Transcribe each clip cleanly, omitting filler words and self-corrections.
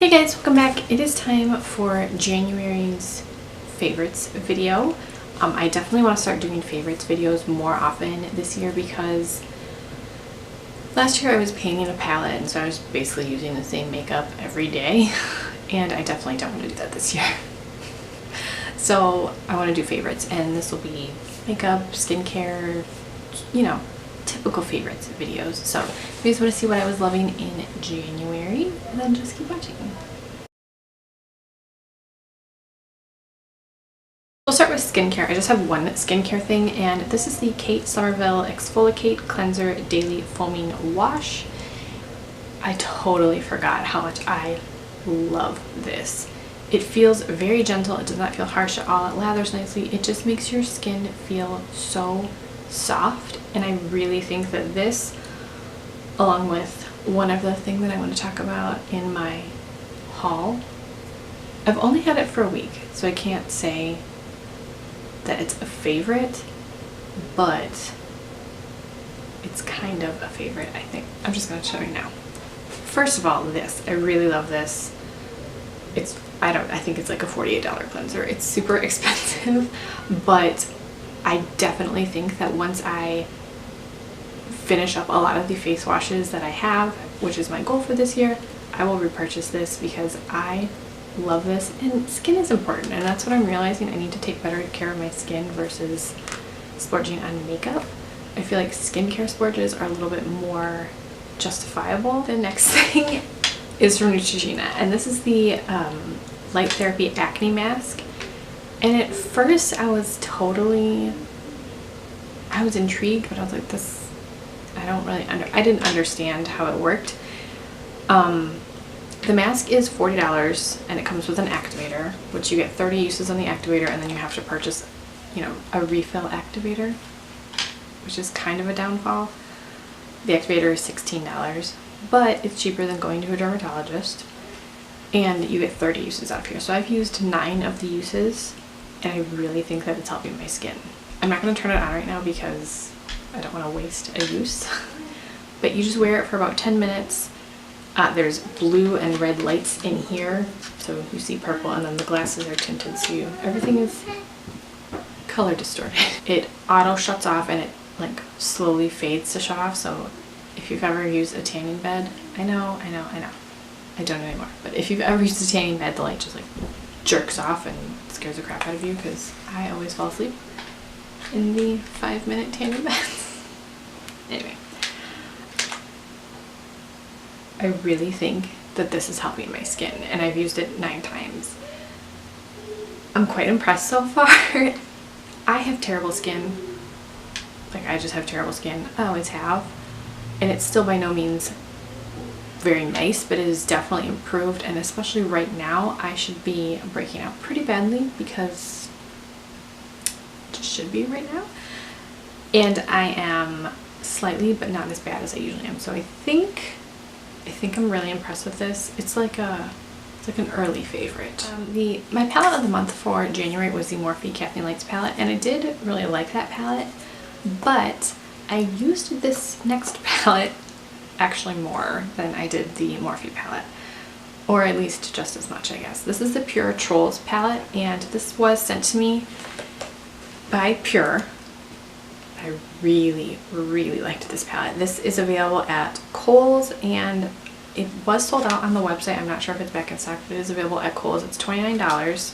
Hey guys, welcome back. It is time for January's favorites video. I definitely want to start doing favorites videos more often this year because last year I was painting a palette and so I was basically using the same makeup every day and I definitely don't want to do that this year. So I want to do favorites and this will be makeup, skincare, you know, typical favorites videos. So if you guys want to see what I was loving in January, then just keep watching. We'll start with skincare. I just have one skincare thing and this is the Kate Somerville Exfoliate Cleanser Daily Foaming Wash. I totally forgot how much I love this. It feels very gentle. It does not feel harsh at all. It lathers nicely. It just makes your skin feel so soft, and I really think that this, along with one other thing that I want to talk about in my haul, I've only had it for a week, so I can't say that it's a favorite, but it's kind of a favorite, I think. I'm just going to show you now. First of all, this. I really love this. It's, I think it's like a $48 cleanser. It's super expensive, but I definitely think that once I finish up a lot of the face washes that I have, which is my goal for this year, I will repurchase this because I love this, and skin is important, and that's what I'm realizing. I need to take better care of my skin versus splurging on makeup. I feel like skincare splurges are a little bit more justifiable. The next thing is from Neutrogena, and this is the Light Therapy Acne Mask. And at first I was intrigued, but I was like, this, I didn't understand how it worked. The mask is $40 and it comes with an activator, which you get 30 uses on the activator, and then you have to purchase, you know, a refill activator, which is kind of a downfall. The activator is $16, but it's cheaper than going to a dermatologist, and you get 30 uses out of here. So I've used 9 of the uses, and I really think that it's helping my skin. I'm not going to turn it on right now because I don't want to waste a use, but you just wear it for about 10 minutes. There's blue and red lights in here, so you see purple, and then the glasses are tinted, so everything is color distorted. It auto shuts off and it like slowly fades to shut off, so if you've ever used a tanning bed, I know, I don't anymore, but if you've ever used a tanning bed, the light just like jerks off and scares the crap out of you, because I always fall asleep in the 5-minute tanning beds. Anyway, I really think that this is helping my skin, and I've used it 9 times. I'm quite impressed so far. I have terrible skin. Like, I just have terrible skin. I always have. And it's still by no means very nice, but it is definitely improved, and especially right now I should be breaking out pretty badly because it just should be right now. And I am slightly, but not as bad as I usually am. So I think I'm really impressed with this. It's like an early favorite. My palette of the month for January was the Morphe Kathleen Lights palette, and I did really like that palette, but I used this next palette actually more than I did the Morphe palette, or at least just as much, I guess. This is the Pure Trolls palette, and this was sent to me by Pure. I really liked this palette. This is available at Kohl's, and it was sold out on the website. I'm not sure if it's back in stock, but it is available at Kohl's. It's $29.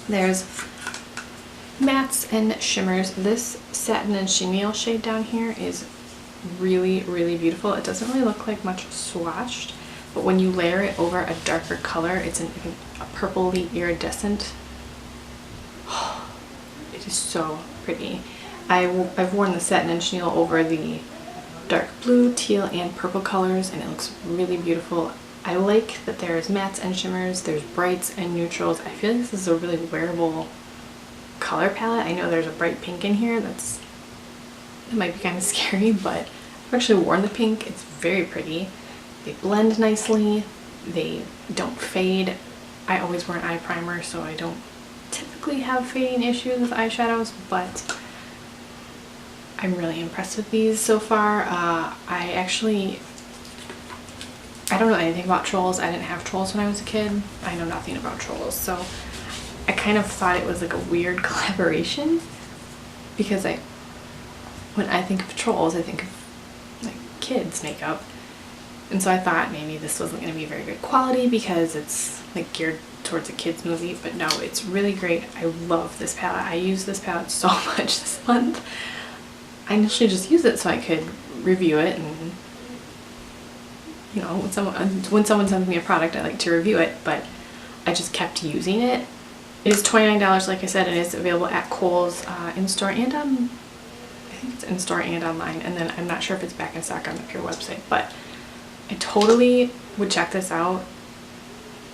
There's mattes and shimmers. This satin and chenille shade down here is really beautiful. It doesn't really look like much swatched, but when you layer it over a darker color, it's a purpley iridescent. It is so pretty. I've worn the satin and chenille over the dark blue, teal, and purple colors, and it looks really beautiful. I like that there's mattes and shimmers, there's brights and neutrals. I feel like this is a really wearable color palette. I know there's a bright pink in here that might be kind of scary, but I've actually worn the pink. It's very pretty. They blend nicely. They don't fade. I always wear an eye primer, so I don't typically have fading issues with eyeshadows, but I'm really impressed with these so far. I actually I don't know anything about trolls. I didn't have trolls when I was a kid. I know nothing about trolls, so I kind of thought it was like a weird collaboration, because when I think of trolls, I think of like kids makeup, and so I thought maybe this wasn't going to be very good quality because it's like geared towards a kids movie, but no, it's really great. I love this palette. I use this palette so much this month. I initially just used it so I could review it, and you know, when someone sends me a product, I like to review it, but I just kept using it. It is $29, like I said, and it's available at Kohl's in-store and I think it's in-store and online, and then I'm not sure if it's back in stock on the Pure website, but I totally would check this out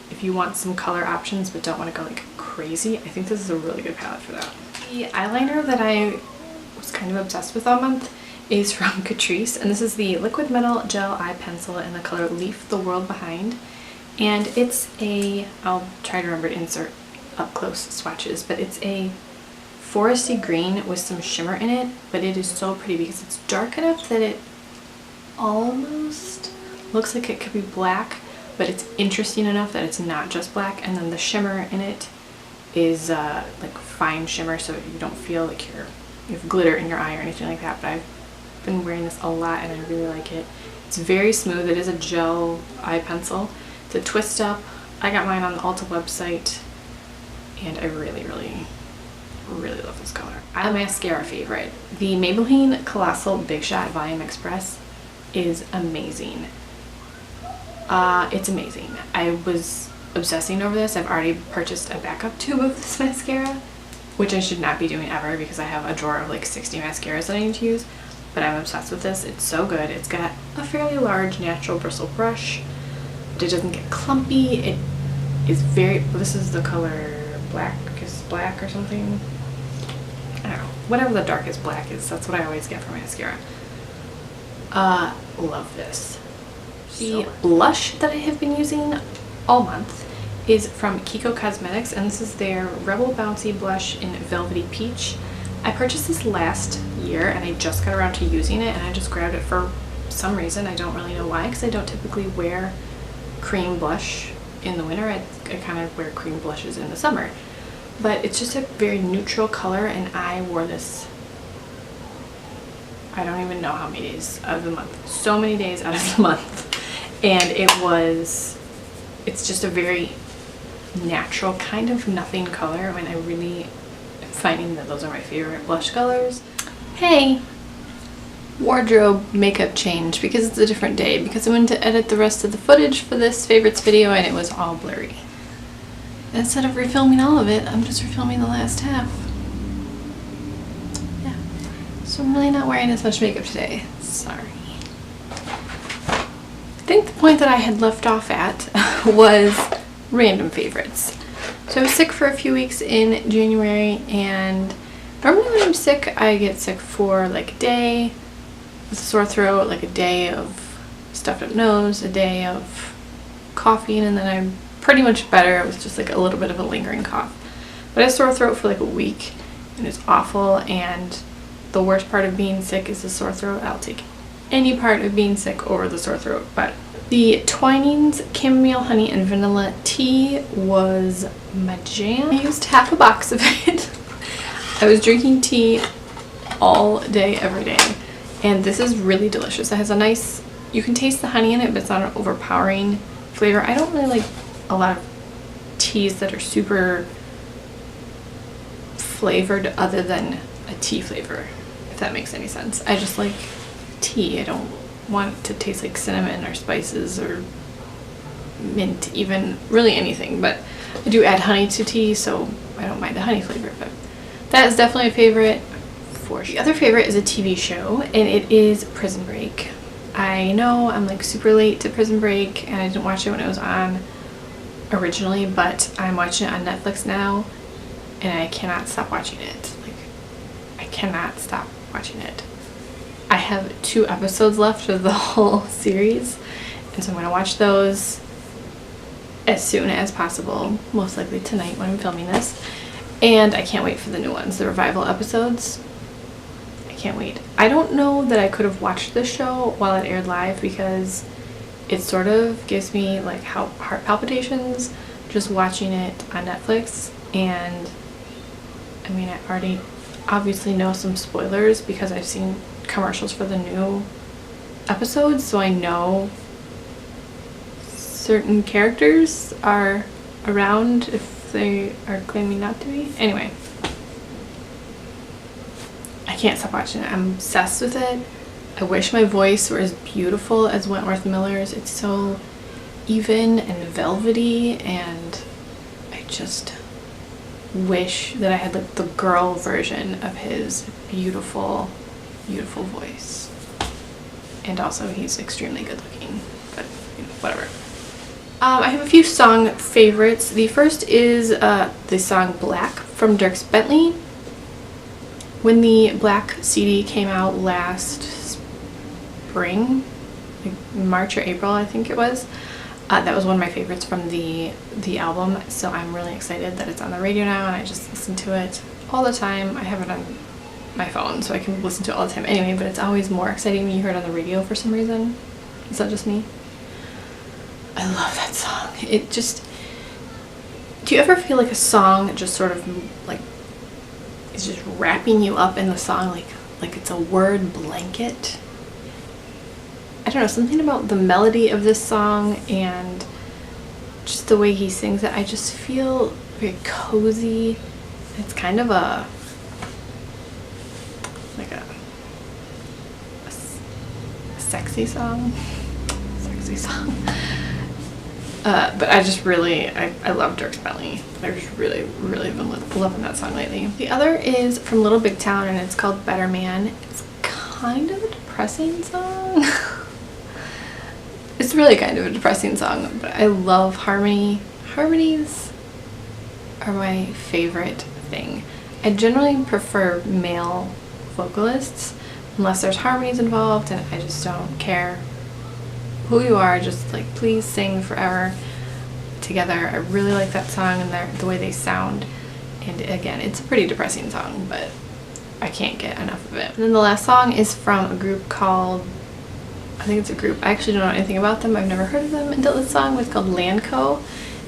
if you want some color options but don't want to go like crazy. I think this is a really good palette for that. The eyeliner that I was kind of obsessed with all month is from Catrice, and this is the Liquid Metal Gel Eye Pencil in the color Leave the World Behind, and it's a, I'll try to remember to insert up close swatches, but it's a foresty green with some shimmer in it, but it is so pretty because it's dark enough that it almost looks like it could be black, but it's interesting enough that it's not just black, and then the shimmer in it is like fine shimmer, so you don't feel like you have glitter in your eye or anything like that. But I've been wearing this a lot and I really like it. It's very smooth. It is a gel eye pencil. It's a twist up. I got mine on the Ulta website and I really love this color. A mascara favorite. The Maybelline Colossal Big Shot Volume Express is amazing. It's amazing. I was obsessing over this. I've already purchased a backup tube of this mascara, which I should not be doing ever because I have a drawer of like 60 mascaras that I need to use, but I'm obsessed with this. It's so good. It's got a fairly large natural bristle brush, but it doesn't get clumpy. It is very, this is the color black or something. I don't know. Whatever the darkest black is, that's what I always get for mascara. Love this. The blush that I have been using all month is from Kiko Cosmetics, and this is their Rebel Bouncy blush in Velvety Peach. I purchased this last year and I just got around to using it, and I just grabbed it for some reason. I don't really know why, because I don't typically wear cream blush in the winter. I kind of wear cream blushes in the summer, but it's just a very neutral color, and I wore this, I don't even know how many days out of the month. So many days out of the month. And it's just a very natural kind of nothing color, and I really am finding that those are my favorite blush colors. Hey! Wardrobe makeup change because it's a different day, because I went to edit the rest of the footage for this favorites video and it was all blurry. Instead of refilming all of it, I'm just refilming the last half. Yeah. So I'm really not wearing as much makeup today. Sorry. I think the point that I had left off at was random favorites. So I was sick for a few weeks in January, and normally when I'm sick, I get sick for like a day with a sore throat, like a day of stuffed up nose, a day of coughing, and then I'm pretty much better. It was just like a little bit of a lingering cough. But I had a sore throat for like a week, and it's awful, and the worst part of being sick is the sore throat. I'll take any part of being sick over the sore throat. But the Twinings Chamomile Honey and Vanilla Tea was my jam. I used half a box of it. I was drinking tea all day, every day, and this is really delicious. It has a nice, you can taste the honey in it, but it's not an overpowering flavor. I don't really like a lot of teas that are super flavored other than a tea flavor, if that makes any sense. I just like tea. I don't want it to taste like cinnamon or spices or mint, even really anything, but I do add honey to tea, so I don't mind the honey flavor. But that is definitely a favorite for sure. The other favorite is a TV show, and it is Prison Break. I know I'm like super late to Prison Break and I didn't watch it when it was on originally, but I'm watching it on Netflix now and I cannot stop watching it. Like, I cannot stop watching it. I have 2 episodes left of the whole series, and so I'm going to watch those as soon as possible, most likely tonight when I'm filming this, and I can't wait for the new ones, the revival episodes. I can't wait. I don't know that I could have watched this show while it aired live because it sort of gives me like heart palpitations just watching it on Netflix. And I mean, I already obviously know some spoilers because I've seen commercials for the new episodes, so I know certain characters are around if they are claiming not to be. Anyway, I can't stop watching it. I'm obsessed with it. I wish my voice were as beautiful as Wentworth Miller's. It's so even and velvety, and I just wish that I had like the girl version of his beautiful, beautiful voice. And also he's extremely good looking, but you know, whatever. I have a few song favorites. The first is the song Black from Dierks Bentley. When the Black CD came out last spring, like March or April I think it was, that was one of my favorites from the album, so I'm really excited that it's on the radio now and I just listen to it all the time. I have it on my phone so I can listen to it all the time anyway, but it's always more exciting when you hear it on the radio for some reason. Is that just me? I love that song. It just... Do you ever feel like a song just sort of like is just wrapping you up in the song like it's a word blanket? I don't know, something about the melody of this song and just the way he sings it, I just feel very cozy. It's kind of a sexy song. But I just really, I love Dierks Bentley. I just really been loving that song lately. The other is from Little Big Town and it's called Better Man. It's kind of a depressing song. It's really kind of a depressing song, but I love harmony. Harmonies are my favorite thing. I generally prefer male vocalists unless there's harmonies involved, and I just don't care who you are, just like please sing forever together. I really like that song and the way they sound, and again, it's a pretty depressing song, but I can't get enough of it. And then the last song is from a group called, I think it's a group, I actually don't know anything about them, I've never heard of them until this song. It's called LANco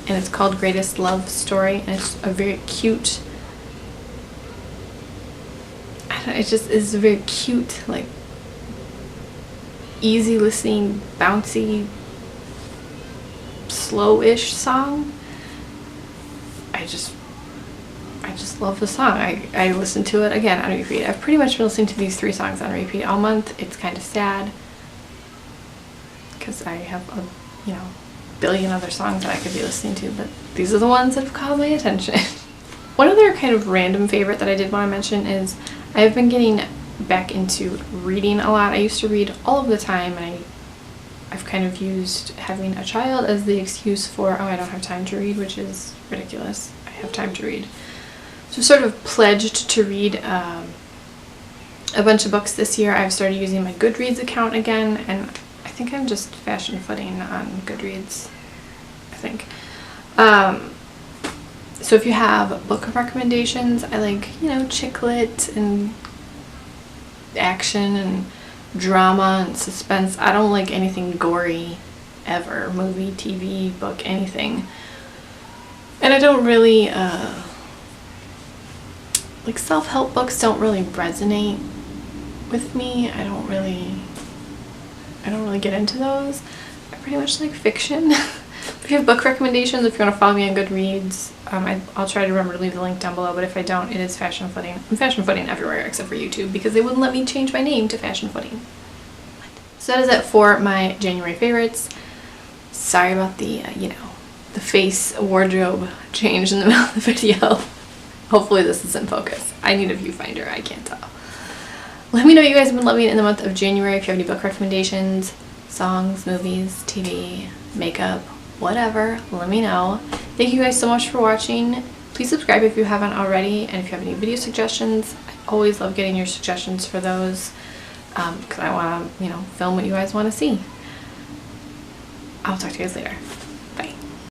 and it's called Greatest Love Story, and it's a very cute, I don't know, it just is a very cute, like easy listening, bouncy, slow-ish song. I just love the song. I listen to it again on repeat. I've pretty much been listening to these 3 songs on repeat all month. It's kind of sad because I have a, you know, billion other songs that I could be listening to, but these are the ones that have caught my attention. One other kind of random favorite that I did want to mention is I've been getting back into reading a lot. I used to read all of the time, and I've kind of used having a child as the excuse for, oh, I don't have time to read, which is ridiculous. I have time to read. So sort of pledged to read a bunch of books this year. I've started using my Goodreads account again, and I think I'm just fashion footing on Goodreads, I think. So if you have book recommendations, I like, you know, chick lit and action and drama and suspense. I don't like anything gory ever. Movie, TV, book, anything. And I don't really, like self-help books don't really resonate with me. I don't really get into those. I pretty much like fiction. If you have book recommendations, if you want to follow me on Goodreads, I'll try to remember to leave the link down below, but if I don't, it is Fashion Footing. I'm Fashion Footing everywhere except for YouTube because they wouldn't let me change my name to Fashion Footing. So that is it for my January favorites. Sorry about the, you know, the face wardrobe change in the middle of the video. Hopefully this is in focus. I need a viewfinder, I can't tell. Let me know what you guys have been loving in the month of January. If you have any book recommendations, songs, movies, TV, makeup, whatever, let me know. Thank you guys so much for watching. Please subscribe if you haven't already, and if you have any video suggestions, I always love getting your suggestions for those because I want to, you know, film what you guys want to see. I'll talk to you guys later.